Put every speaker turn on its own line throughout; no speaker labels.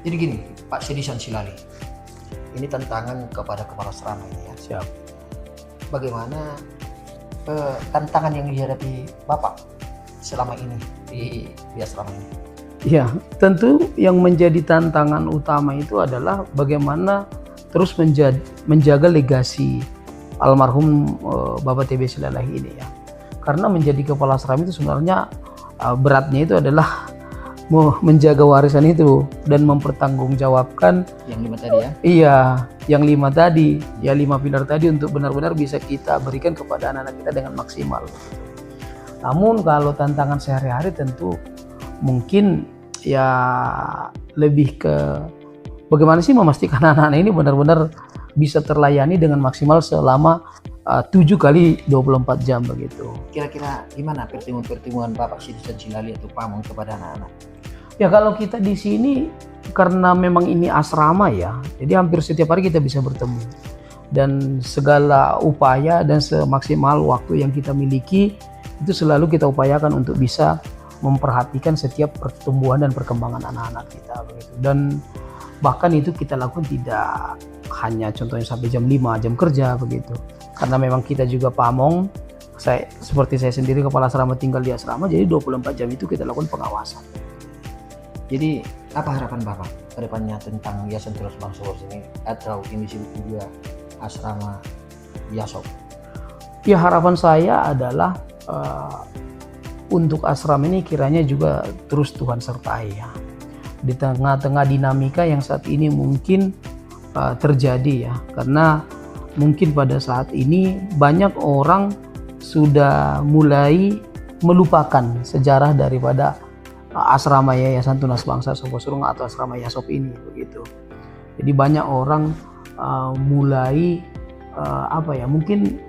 Jadi gini, Pak Sedisan Silali, ini tantangan kepada kepala asrama ini ya.
Siap.
Bagaimana tantangan yang dihadapi Bapak selama ini di asrama ini?
Ya, tentu yang menjadi tantangan utama itu adalah bagaimana terus menjaga legasi almarhum Bapak TB Silalahi ini ya. Karena menjadi kepala asrama itu sebenarnya beratnya itu adalah menjaga warisan itu dan mempertanggungjawabkan
Yang 5 tadi ya?
Iya, yang 5 tadi, ya 5 pilar tadi untuk benar-benar bisa kita berikan kepada anak-anak kita dengan maksimal. Namun kalau tantangan sehari-hari tentu mungkin ya lebih ke bagaimana sih memastikan anak-anak ini benar-benar bisa terlayani dengan maksimal selama 7 kali 24 jam begitu.
Kira-kira gimana pertemuan Bapak Sedisan Silali atau Pamong kepada anak-anak?
Ya kalau kita di sini karena memang ini asrama ya, jadi hampir setiap hari kita bisa bertemu. Dan segala upaya dan semaksimal waktu yang kita miliki itu selalu kita upayakan untuk bisa memperhatikan setiap pertumbuhan dan perkembangan anak-anak kita begitu. Dan bahkan itu kita lakukan tidak hanya contohnya sampai jam 5 jam kerja begitu. Karena memang kita juga pamong, seperti saya sendiri kepala asrama tinggal di asrama, jadi 24 jam itu kita lakukan pengawasan.
Jadi apa harapan Bapak ke depannya tentang Yayasan Tunas Bangsa ini atau ini disebut juga asrama Yasop?
Ya harapan saya adalah untuk asrama ini kiranya juga terus Tuhan sertai ya. Di tengah-tengah dinamika yang saat ini mungkin terjadi ya. Karena mungkin pada saat ini banyak orang sudah mulai melupakan sejarah daripada asrama Yayasan Tunas Bangsa Soposurung atau asrama Yasop ini begitu. Jadi banyak orang mulai mungkin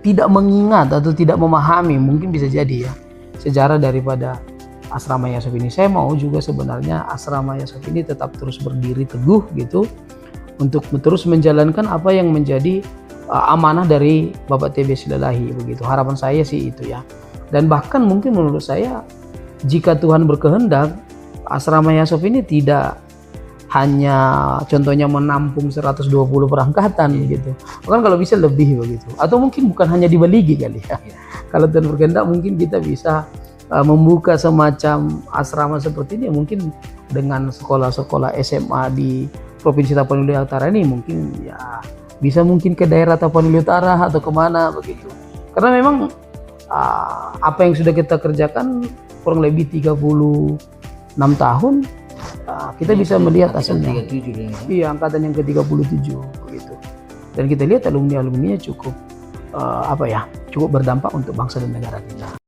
tidak mengingat atau tidak memahami, mungkin bisa jadi ya, sejarah daripada asrama Yasop ini. Saya mau juga sebenarnya asrama Yasop ini tetap terus berdiri teguh gitu untuk terus menjalankan apa yang menjadi amanah dari Bapak TB Silalahi begitu. Harapan saya sih itu ya. Dan bahkan mungkin menurut saya jika Tuhan berkehendak asrama Yasop ini tidak hanya contohnya menampung 120 perangkatan gitu. Bahkan kalau bisa lebih begitu. Atau mungkin bukan hanya di Baligi kali ya. Kalau Tuhan berkehendak mungkin kita bisa membuka semacam asrama seperti ini mungkin dengan sekolah-sekolah SMA di Provinsi Tapanuli Utara ini mungkin ya bisa mungkin ke daerah Tapanuli Utara atau kemana begitu. Karena memang apa yang sudah kita kerjakan kurang lebih 36 tahun kita bisa melihat hasilnya. Iya, angkatan yang ke-37 begitu. Dan kita lihat alumni-alumninya cukup cukup berdampak untuk bangsa dan negara kita.